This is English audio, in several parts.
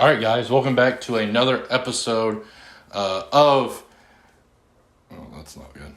All right, guys, welcome back to another episode of... Oh, that's not good.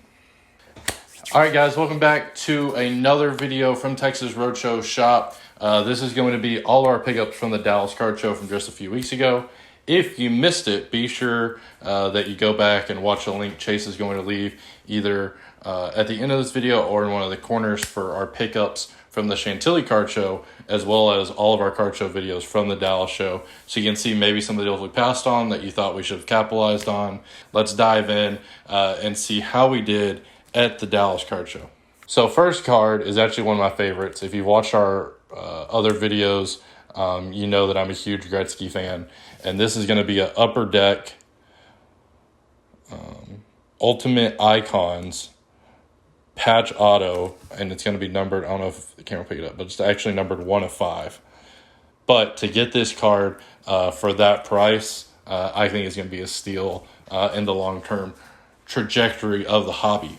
All right, guys, welcome back to another video from Texas Roadshow Shop. This is going to be all our pickups from the Dallas Card Show from just a few weeks ago. If you missed it, be sure that you go back and watch the link Chase is going to leave either at the end of this video or in one of the corners for our pickups from the Chantilly Card Show, as well as all of our card show videos from the Dallas show. So you can see maybe some of the deals we passed on that you thought we should have capitalized on. Let's dive in and see how we did at the Dallas Card Show. So first card is actually one of my favorites. If you've watched our other videos, you know that I'm a huge Gretzky fan. And this is going to be an Upper Deck Ultimate Icons patch auto, and it's going to be numbered, I don't know if the camera picked it up, but it's actually numbered 1 of 5. But to get this card for that price, I think it's going to be a steal in the long-term trajectory of the hobby.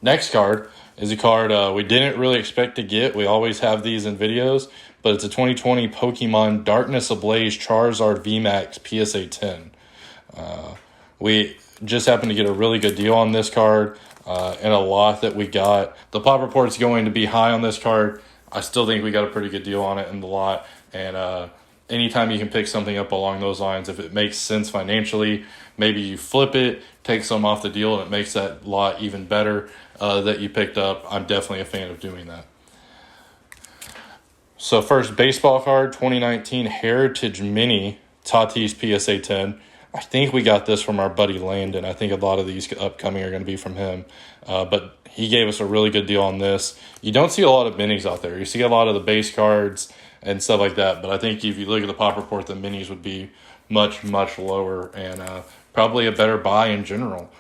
Next card is a card we didn't really expect to get. We always have these in videos, but it's a 2020 Pokemon Darkness Ablaze Charizard VMAX PSA 10. We just happened to get a really good deal on this card and a lot that we got. The pop report's going to be high on this card. I still think we got a pretty good deal on it in the lot. And anytime you can pick something up along those lines, if it makes sense financially, maybe you flip it, take some off the deal, and it makes that lot even better that you picked up. I'm definitely a fan of doing that. So first, baseball card, 2019 Heritage Mini Tatis PSA 10. I think we got this from our buddy Landon. I think a lot of these upcoming are going to be from him. But he gave us a really good deal on this. You don't see a lot of minis out there. You see a lot of the base cards and stuff like that. But I think if you look at the pop report, the minis would be much, much lower and probably a better buy in general.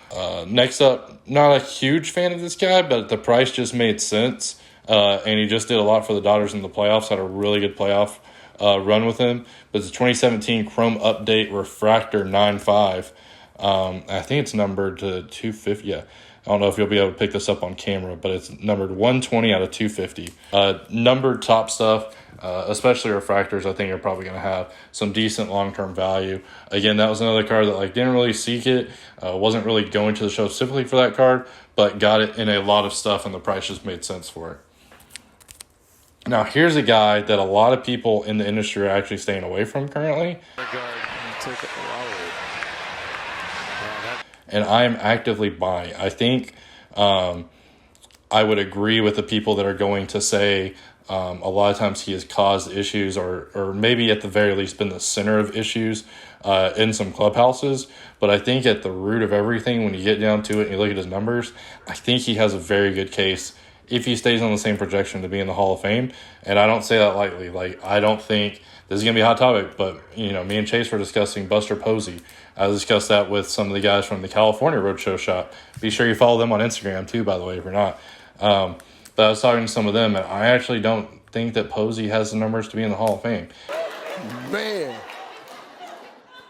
Next up, not a huge fan of this guy, but the price just made sense. And he just did a lot for the Dodgers in the playoffs, had a really good playoff run with him. But it's a 2017 Chrome Update Refractor 9.5. I think it's numbered to 250. Yeah, I don't know if you'll be able to pick this up on camera, but it's numbered 120 out of 250. Numbered top stuff, especially refractors, I think are probably going to have some decent long-term value. Again, that was another card that didn't really seek it, wasn't really going to the show specifically for that card, but got it in a lot of stuff, and the price just made sense for it. Now, here's a guy that a lot of people in the industry are actually staying away from currently. And I am actively buying. I think I would agree with the people that are going to say a lot of times he has caused issues or maybe at the very least been the center of issues in some clubhouses. But I think at the root of everything, when you get down to it and you look at his numbers, I think he has a very good case if he stays on the same projection to be in the Hall of Fame. And I don't say that lightly. I don't think this is going to be a hot topic, but, me and Chase were discussing Buster Posey. I discussed that with some of the guys from the California Roadshow Shop. Be sure you follow them on Instagram, too, by the way, if you're not. But I was talking to some of them, and I actually don't think that Posey has the numbers to be in the Hall of Fame. Man,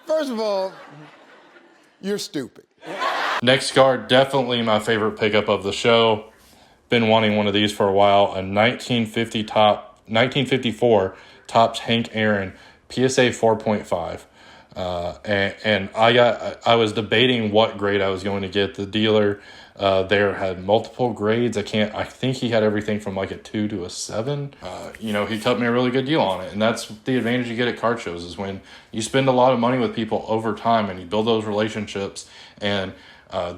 first of all, you're stupid. Next card, definitely my favorite pickup of the show. Been wanting one of these for a while. A 1954 Topps Hank Aaron PSA 4.5. And I was debating what grade I was going to get. The dealer there had multiple grades. I think he had everything from a 2 to a 7. He cut me a really good deal on it. And that's the advantage you get at card shows is when you spend a lot of money with people over time and you build those relationships and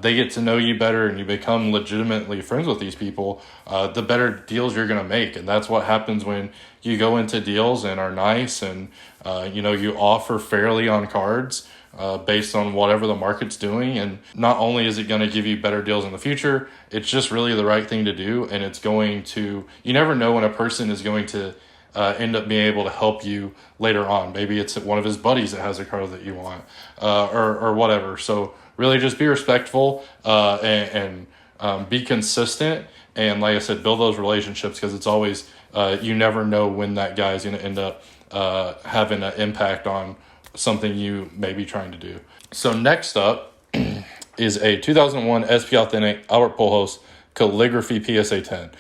they get to know you better and you become legitimately friends with these people, the better deals you're going to make. And that's what happens when you go into deals and are nice and, you offer fairly on cards based on whatever the market's doing. And not only is it going to give you better deals in the future, it's just really the right thing to do. And it's going to, you never know when a person is going to end up being able to help you later on. Maybe it's one of his buddies that has a card that you want or whatever. So really just be respectful and be consistent. And like I said, build those relationships because it's always, you never know when that guy is going to end up having an impact on something you may be trying to do. So next up is a 2001 SP Authentic Albert Pujols Calligraphy PSA 10.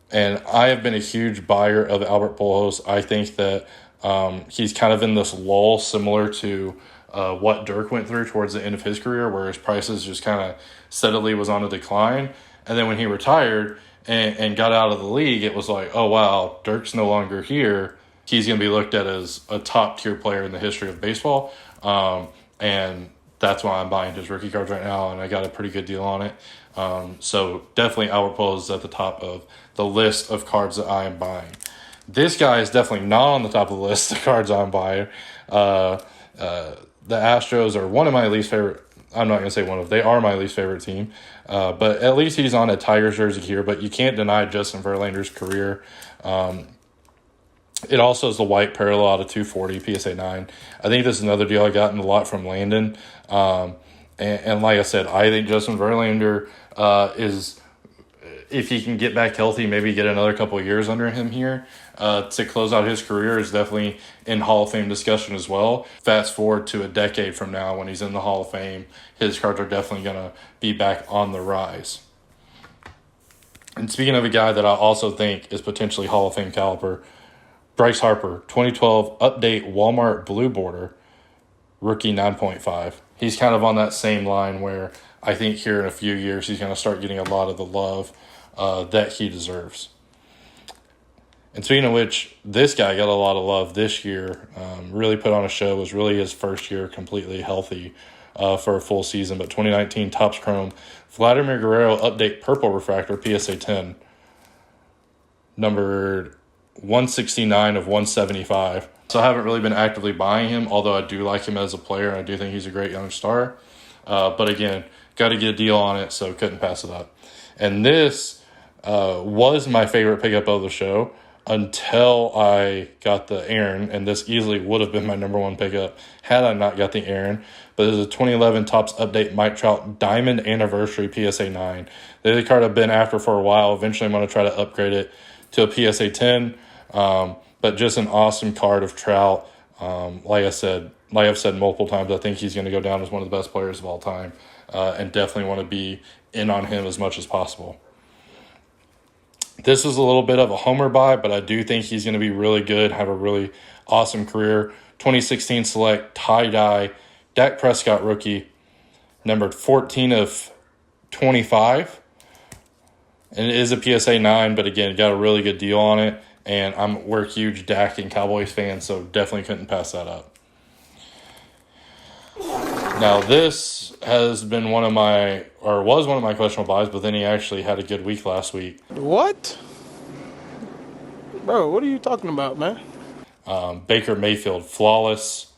And I have been a huge buyer of Albert Pujols. I think that He's kind of in this lull similar to what Dirk went through towards the end of his career, where his prices just kind of steadily was on a decline. And then when he retired and got out of the league, it was like, oh, wow, Dirk's no longer here. He's going to be looked at as a top-tier player in the history of baseball. And that's why I'm buying his rookie cards right now, and I got a pretty good deal on it. So definitely Albert Pujols is at the top of the list of cards that I am buying. This guy is definitely not on the top of the list of cards I'm buying. The Astros are one of my least favorite. I'm not going to say one of. They are my least favorite team. But at least he's on a Tigers jersey here. But you can't deny Justin Verlander's career. It also is the white parallel out of 240 PSA 9. I think this is another deal I got in a lot from Landon. And like I said, I think Justin Verlander is, if he can get back healthy, maybe get another couple of years under him here to close out his career, is definitely in Hall of Fame discussion as well. Fast forward to a decade from now when he's in the Hall of Fame, his cards are definitely going to be back on the rise. And speaking of a guy that I also think is potentially Hall of Fame caliber, Bryce Harper, 2012 update Walmart blue border, rookie 9.5. He's kind of on that same line where I think here in a few years he's going to start getting a lot of the love that he deserves. And speaking of which, this guy got a lot of love this year. Really put on a show. It was really his first year completely healthy for a full season. But 2019 Topps Chrome, Vladimir Guerrero update purple refractor PSA 10, numbered 169 of 175. So I haven't really been actively buying him, although I do like him as a player, and I do think he's a great young star. But again, got to get a deal on it, so couldn't pass it up. And this was my favorite pickup of the show until I got the Aaron, and this easily would have been my number one pickup had I not got the Aaron. But there's a 2011 Topps Update Mike Trout Diamond Anniversary PSA 9. The card I've been after for a while. Eventually I'm going to try to upgrade it to a PSA 10. But just an awesome card of Trout. Like I've said multiple times, I think he's going to go down as one of the best players of all time, and definitely want to be in on him as much as possible. This is a little bit of a homer buy, but I do think he's going to be really good, have a really awesome career. 2016 select tie-dye Dak Prescott rookie, numbered 14 of 25. And it is a PSA 9, but again, got a really good deal on it. And we're huge Dak and Cowboys fans, so definitely couldn't pass that up. Now, this has been was one of my questionable buys, but then he actually had a good week last week. What? Bro, what are you talking about, man? Baker Mayfield, flawless,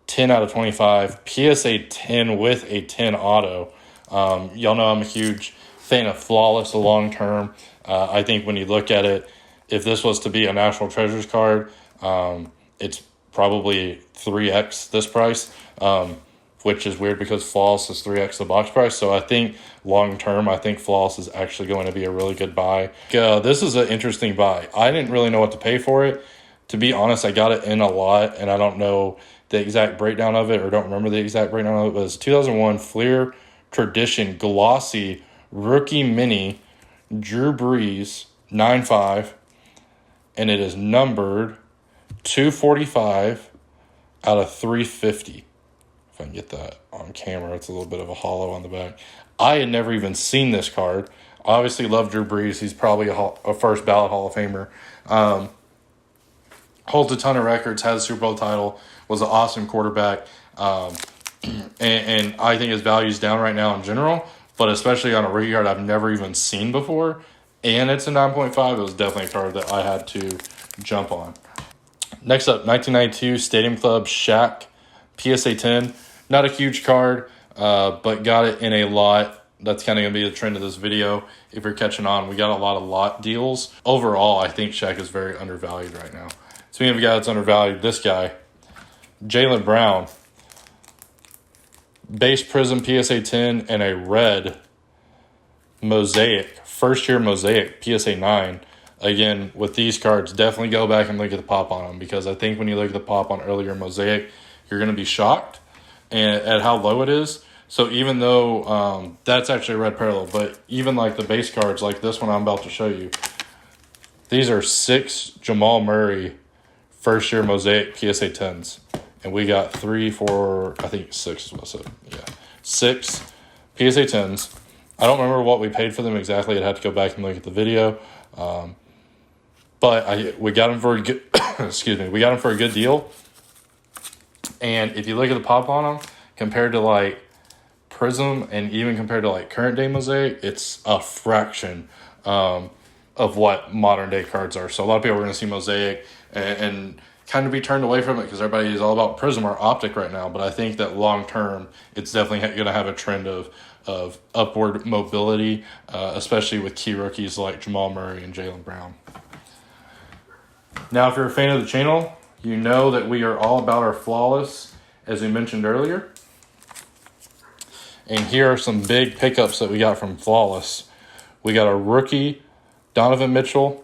10 out of 25, PSA 10 with a 10 auto. Y'all know I'm a huge fan of flawless long term. I think when you look at it, if this was to be a National Treasures card, it's probably 3x this price, which is weird because Flawless is 3x the box price. So I think long term, I think Flawless is actually going to be a really good buy. This is an interesting buy. I didn't really know what to pay for it. To be honest, I got it in a lot, and I don't know the exact breakdown of it, or don't remember the exact breakdown of it. But it's 2001 Flair Tradition Glossy Rookie Mini Drew Brees 9.5. And it is numbered 245 out of 350. If I can get that on camera, it's a little bit of a hollow on the back. I had never even seen this card. Obviously love Drew Brees. He's probably a first ballot Hall of Famer. Holds a ton of records, has a Super Bowl title, was an awesome quarterback. And I think his value is down right now in general, but especially on a rookie card I've never even seen before. And it's a 9.5. It was definitely a card that I had to jump on. Next up, 1992 Stadium Club Shaq PSA 10. Not a huge card, but got it in a lot. That's kind of going to be the trend of this video. If you're catching on, we got a lot of lot deals. Overall, I think Shaq is very undervalued right now. Speaking of a guy that's undervalued, this guy, Jaylen Brown. Base Prism PSA 10 and a red Mosaic. First year Mosaic PSA 9. Again, with these cards, definitely go back and look at the pop on them, because I think when you look at the pop on earlier Mosaic, you're going to be shocked at how low it is. So even though that's actually a red parallel, but even like the base cards, like this one I'm about to show you, these are 6 Jamal Murray first year Mosaic PSA 10s. And we got 3, 4, I think 6 was it. Yeah. 6 PSA 10s. I don't remember what we paid for them exactly. I'd have to go back and look at the video. But we got them for a good excuse me, we got them for a good deal. And if you look at the pop on them, compared to like Prism and even compared to like current day Mosaic, it's a fraction of what modern day cards are. So a lot of people are going to see Mosaic and kind of be turned away from it because everybody is all about Prism or Optic right now. But I think that long term, it's definitely going to have a trend of upward mobility, especially with key rookies like Jamal Murray and Jaylen Brown. Now, if you're a fan of the channel, you know that we are all about our flawless, as we mentioned earlier. And here are some big pickups that we got from Flawless. We got a rookie, Donovan Mitchell,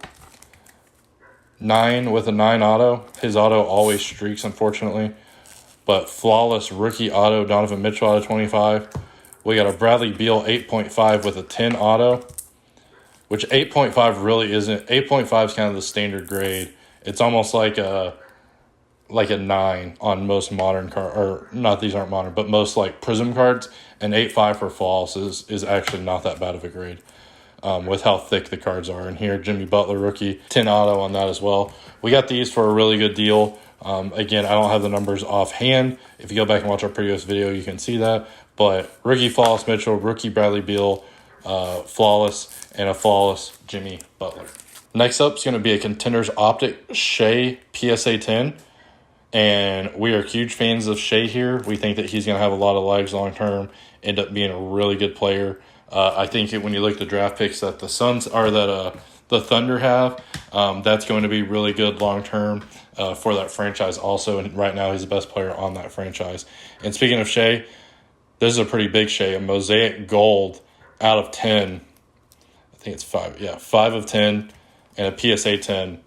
9 with a 9 auto. His auto always streaks, unfortunately. But Flawless rookie auto, Donovan Mitchell out of 25. We got a Bradley Beal 8.5 with a 10 auto, which 8.5 really isn't. 8.5 is kind of the standard grade. It's almost like a 9 on most modern cards, or not, these aren't modern, but most like Prism cards. And 8.5 for Flawless is actually not that bad of a grade with how thick the cards are. And here, Jimmy Butler rookie, 10 auto on that as well. We got these for a really good deal. Again, I don't have the numbers offhand. If you go back and watch our previous video, you can see that. But rookie Flawless Mitchell, rookie Bradley Beal, Flawless, and a Flawless Jimmy Butler. Next up is going to be a Contenders Optic Shea PSA 10. And we are huge fans of Shea here. We think that he's going to have a lot of legs long term, end up being a really good player. I think when you look at the draft picks that the Suns are the Thunder have, that's going to be really good long term for that franchise also. And right now he's the best player on that franchise. And speaking of Shea, this is a pretty big Shea, a Mosaic Gold out of 10. I think it's 5. Yeah, 5 of 10 and a PSA 10.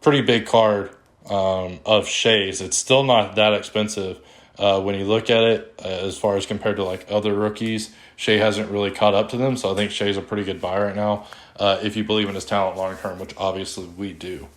Pretty big card of Shea's. It's still not that expensive when you look at it as far as compared to like other rookies. Shea hasn't really caught up to them, so I think Shea's a pretty good buy right now if you believe in his talent long term, which obviously we do.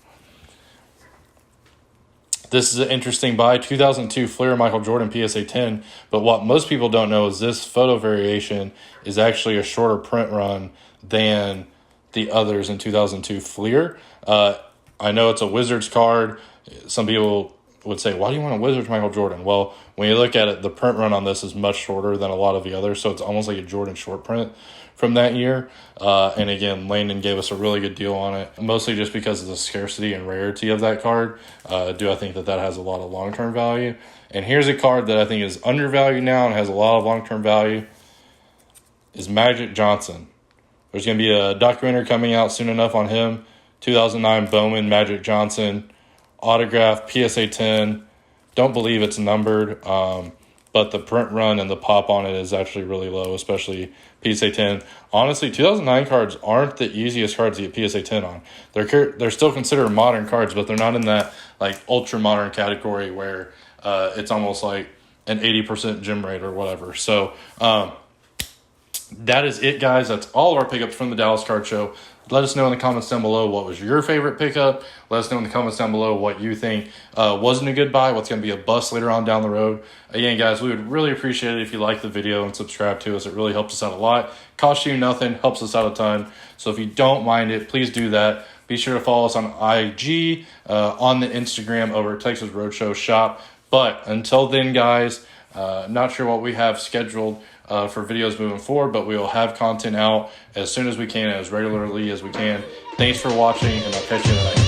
This is an interesting buy, 2002 Flair Michael Jordan PSA 10, but what most people don't know is this photo variation is actually a shorter print run than the others in 2002 Flair. I know it's a Wizards card. Some people would say, why do you want a Wizards Michael Jordan? Well, when you look at it, the print run on this is much shorter than a lot of the others, so it's almost like a Jordan short print from that year. And again, Landon gave us a really good deal on it, mostly just because of the scarcity and rarity of that card. Do I think that has a lot of long-term value? And here's a card that I think is undervalued now and has a lot of long-term value, is Magic Johnson. There's going to be a documentary coming out soon enough on him. 2009 Bowman Magic Johnson. Autograph, PSA 10. Don't believe it's numbered, but the print run and the pop on it is actually really low, especially PSA 10. Honestly, 2009 cards aren't the easiest cards to get PSA 10 on. They're still considered modern cards, but they're not in that like ultra modern category where it's almost like an 80% gem rate or whatever. So that is it, guys. That's all of our pickups from the Dallas Card Show. Let us know in the comments down below what was your favorite pickup. Let us know in the comments down below what you think wasn't a good buy, what's going to be a bust later on down the road. Again, guys, we would really appreciate it if you like the video and subscribe to us. It really helps us out a lot. Costs you nothing, helps us out a ton. So if you don't mind it, please do that. Be sure to follow us on IG, on the Instagram over at Texas Roadshow Shop. But until then, guys, not sure what we have scheduled for videos moving forward, but we will have content out as soon as we can, as regularly as we can. Thanks for watching, and I'll catch you in the next one.